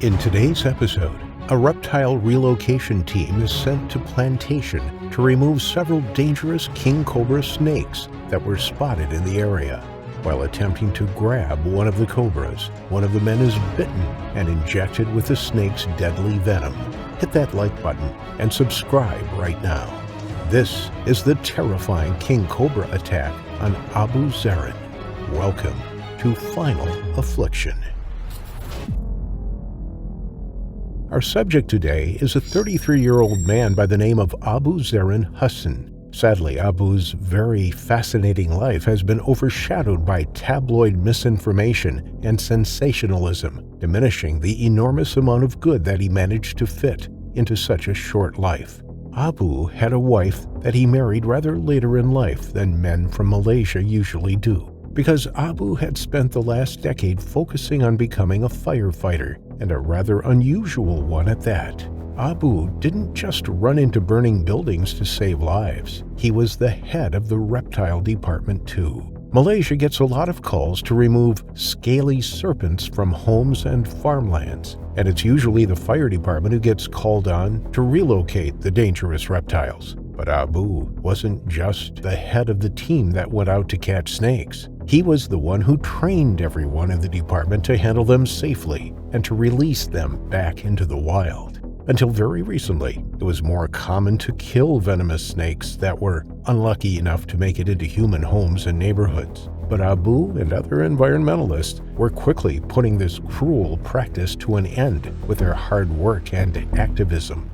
In today's episode, a reptile relocation team is sent to plantation to remove several dangerous king cobra snakes that were spotted in the area. While attempting to grab one of the cobras, one of the men is bitten and injected with the snake's deadly venom. Hit that like button and subscribe right now. This is the terrifying king cobra attack on Abu Zarin. Welcome to Final Affliction. Our subject today is a 33-year-old man by the name of Abu Zarin Hussin. Sadly, Abu's very fascinating life has been overshadowed by tabloid misinformation and sensationalism, diminishing the enormous amount of good that he managed to fit into such a short life. Abu had a wife that he married rather later in life than men from Malaysia usually do, because Abu had spent the last decade focusing on becoming a firefighter, and a rather unusual one at that. Abu didn't just run into burning buildings to save lives. He was the head of the reptile department too. Malaysia gets a lot of calls to remove scaly serpents from homes and farmlands, and it's usually the fire department who gets called on to relocate the dangerous reptiles. But Abu wasn't just the head of the team that went out to catch snakes. He was the one who trained everyone in the department to handle them safely and to release them back into the wild. Until very recently, it was more common to kill venomous snakes that were unlucky enough to make it into human homes and neighborhoods. But Abu and other environmentalists were quickly putting this cruel practice to an end with their hard work and activism.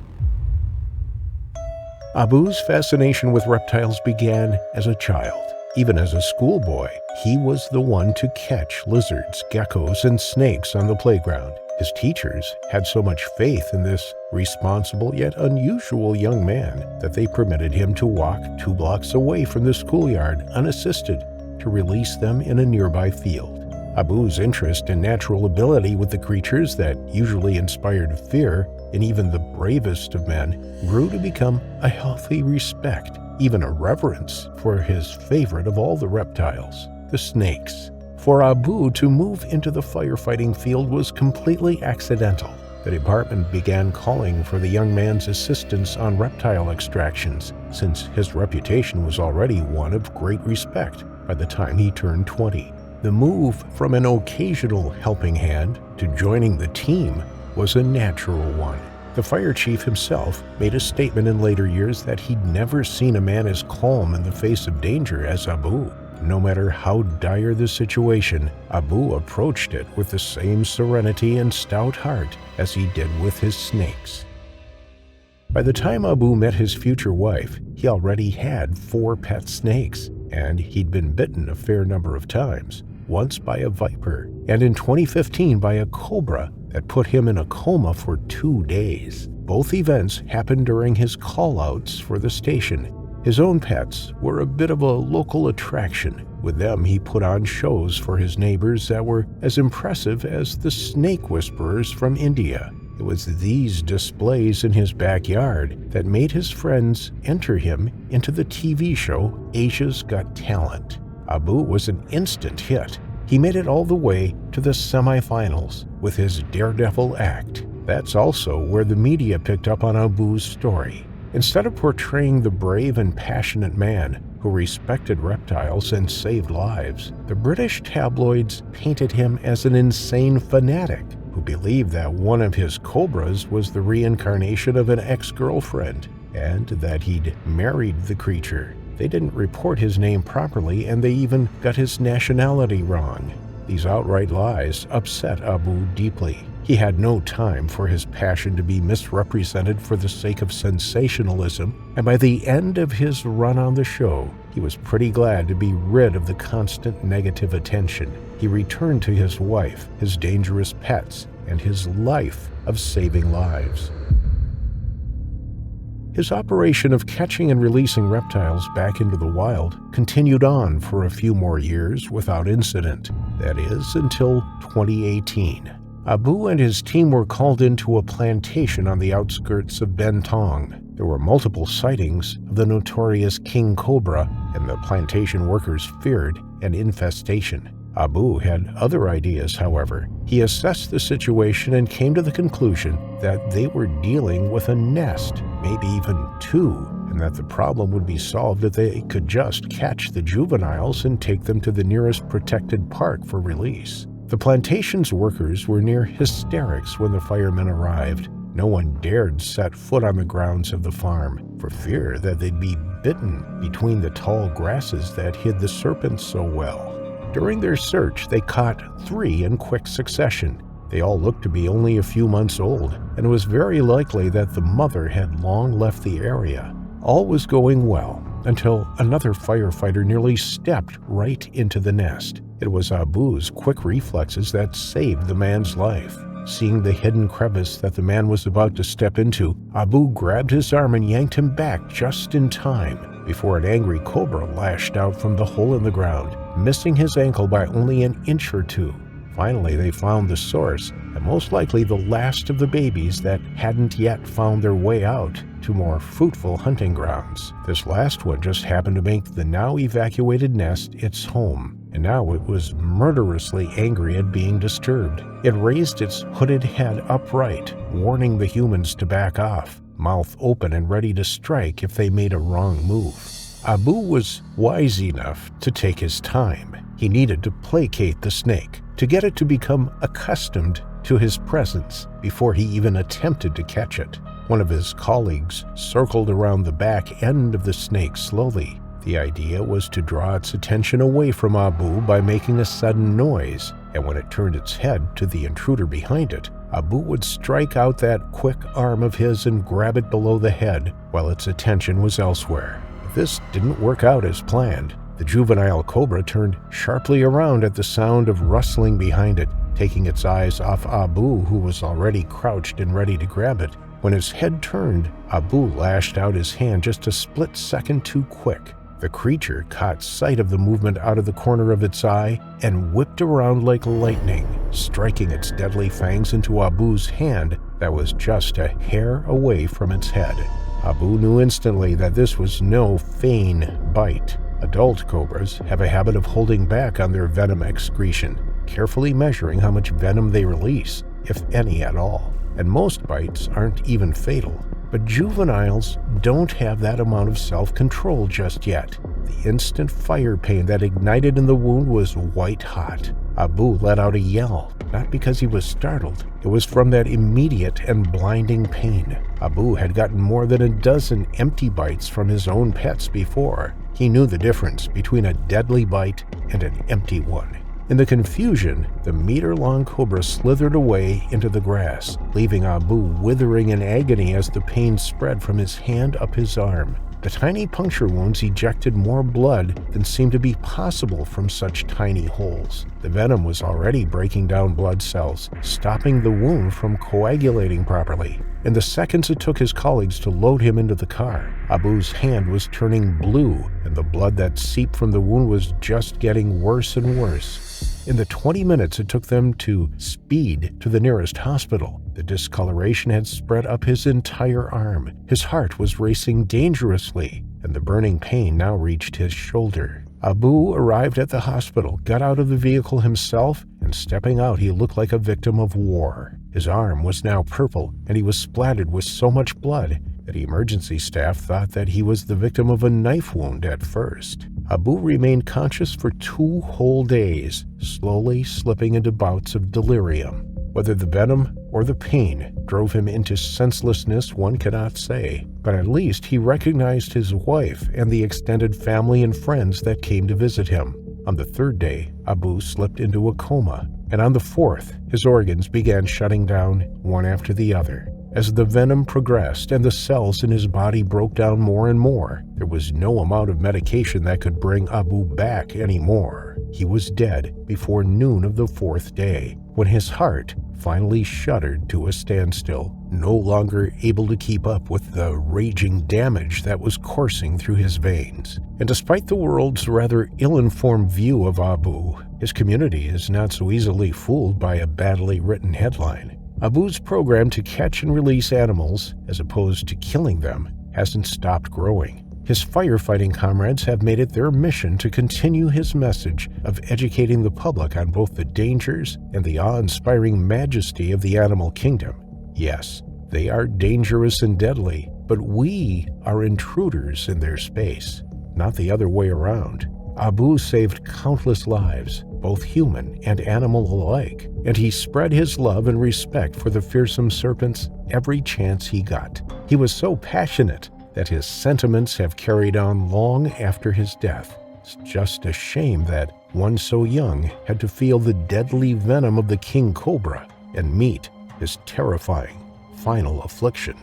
Abu's fascination with reptiles began as a child. Even as a schoolboy, he was the one to catch lizards, geckos, and snakes on the playground. His teachers had so much faith in this responsible yet unusual young man that they permitted him to walk 2 blocks away from the schoolyard unassisted to release them in a nearby field. Abu's interest and natural ability with the creatures that usually inspired fear in even the bravest of men grew to become a healthy respect, even a reverence for his favorite of all the reptiles, the snakes. For Abu to move into the firefighting field was completely accidental. The department began calling for the young man's assistance on reptile extractions, since his reputation was already one of great respect by the time he turned 20. The move from an occasional helping hand to joining the team was a natural one. The fire chief himself made a statement in later years that he'd never seen a man as calm in the face of danger as Abu. No matter how dire the situation, Abu approached it with the same serenity and stout heart as he did with his snakes. By the time Abu met his future wife, he already had 4 pet snakes, and he'd been bitten a fair number of times, once by a viper, and in 2015 by a cobra that put him in a coma for 2 days. Both events happened during his call-outs for the station. His own pets were a bit of a local attraction. With them, he put on shows for his neighbors that were as impressive as the snake whisperers from India. It was these displays in his backyard that made his friends enter him into the TV show Asia's Got Talent. Abu was an instant hit. He made it all the way to the semifinals with his daredevil act. That's also where the media picked up on Abu's story. Instead of portraying the brave and passionate man who respected reptiles and saved lives, the British tabloids painted him as an insane fanatic who believed that one of his cobras was the reincarnation of an ex-girlfriend and that he'd married the creature. They didn't report his name properly, and they even got his nationality wrong. These outright lies upset Abu deeply. He had no time for his passion to be misrepresented for the sake of sensationalism, and by the end of his run on the show, he was pretty glad to be rid of the constant negative attention. He returned to his wife, his dangerous pets, and his life of saving lives. His operation of catching and releasing reptiles back into the wild continued on for a few more years without incident. That is, until 2018. Abu and his team were called into a plantation on the outskirts of Bentong. There were multiple sightings of the notorious king cobra, and the plantation workers feared an infestation. Abu had other ideas, however. He assessed the situation and came to the conclusion that they were dealing with a nest, maybe even two, and that the problem would be solved if they could just catch the juveniles and take them to the nearest protected park for release. The plantation's workers were near hysterics when the firemen arrived. No one dared set foot on the grounds of the farm for fear that they'd be bitten between the tall grasses that hid the serpents so well. During their search, they caught 3 in quick succession. They all looked to be only a few months old, and it was very likely that the mother had long left the area. All was going well until another firefighter nearly stepped right into the nest. It was Abu's quick reflexes that saved the man's life. Seeing the hidden crevice that the man was about to step into, Abu grabbed his arm and yanked him back just in time before an angry cobra lashed out from the hole in the ground, missing his ankle by only an inch or two. Finally, they found the source, and most likely the last of the babies that hadn't yet found their way out to more fruitful hunting grounds. This last one just happened to make the now evacuated nest its home, and now it was murderously angry at being disturbed. It raised its hooded head upright, warning the humans to back off, mouth open and ready to strike if they made a wrong move. Abu was wise enough to take his time. He needed to placate the snake, to get it to become accustomed to his presence before he even attempted to catch it. One of his colleagues circled around the back end of the snake slowly. The idea was to draw its attention away from Abu by making a sudden noise, and when it turned its head to the intruder behind it, Abu would strike out that quick arm of his and grab it below the head while its attention was elsewhere. This didn't work out as planned. The juvenile cobra turned sharply around at the sound of rustling behind it, taking its eyes off Abu, who was already crouched and ready to grab it. When his head turned, Abu lashed out his hand just a split second too quick. The creature caught sight of the movement out of the corner of its eye and whipped around like lightning, striking its deadly fangs into Abu's hand that was just a hair away from its head. Abu knew instantly that this was no feign bite. Adult cobras have a habit of holding back on their venom excretion, carefully measuring how much venom they release, if any at all. And most bites aren't even fatal. But juveniles don't have that amount of self-control just yet. The instant fire pain that ignited in the wound was white hot. Abu let out a yell, not because he was startled. It was from that immediate and blinding pain. Abu had gotten more than a dozen empty bites from his own pets before. He knew the difference between a deadly bite and an empty one. In the confusion, the meter-long cobra slithered away into the grass, leaving Abu withering in agony as the pain spread from his hand up his arm. The tiny puncture wounds ejected more blood than seemed to be possible from such tiny holes. The venom was already breaking down blood cells, stopping the wound from coagulating properly. In the seconds it took his colleagues to load him into the car, Abu's hand was turning blue, and the blood that seeped from the wound was just getting worse and worse. In the 20 minutes it took them to speed to the nearest hospital, the discoloration had spread up his entire arm. His heart was racing dangerously, and the burning pain now reached his shoulder. Abu arrived at the hospital, got out of the vehicle himself, and stepping out he looked like a victim of war. His arm was now purple, and he was splattered with so much blood that the emergency staff thought that he was the victim of a knife wound at first. Abu remained conscious for 2 whole days, slowly slipping into bouts of delirium. Whether the venom or the pain drove him into senselessness, one cannot say, but at least he recognized his wife and the extended family and friends that came to visit him. On the 3rd day, Abu slipped into a coma, and on the 4th, his organs began shutting down one after the other. As the venom progressed and the cells in his body broke down more and more, there was no amount of medication that could bring Abu back anymore. He was dead before noon of the 4th day, when his heart finally shuddered to a standstill, no longer able to keep up with the raging damage that was coursing through his veins. And despite the world's rather ill-informed view of Abu, his community is not so easily fooled by a badly written headline. Abu's program to catch and release animals, as opposed to killing them, hasn't stopped growing. His firefighting comrades have made it their mission to continue his message of educating the public on both the dangers and the awe-inspiring majesty of the animal kingdom. Yes, they are dangerous and deadly, but we are intruders in their space, not the other way around. Abu saved countless lives, both human and animal alike, and he spread his love and respect for the fearsome serpents every chance he got. He was so passionate that his sentiments have carried on long after his death. It's just a shame that one so young had to feel the deadly venom of the king cobra and meet his terrifying final affliction.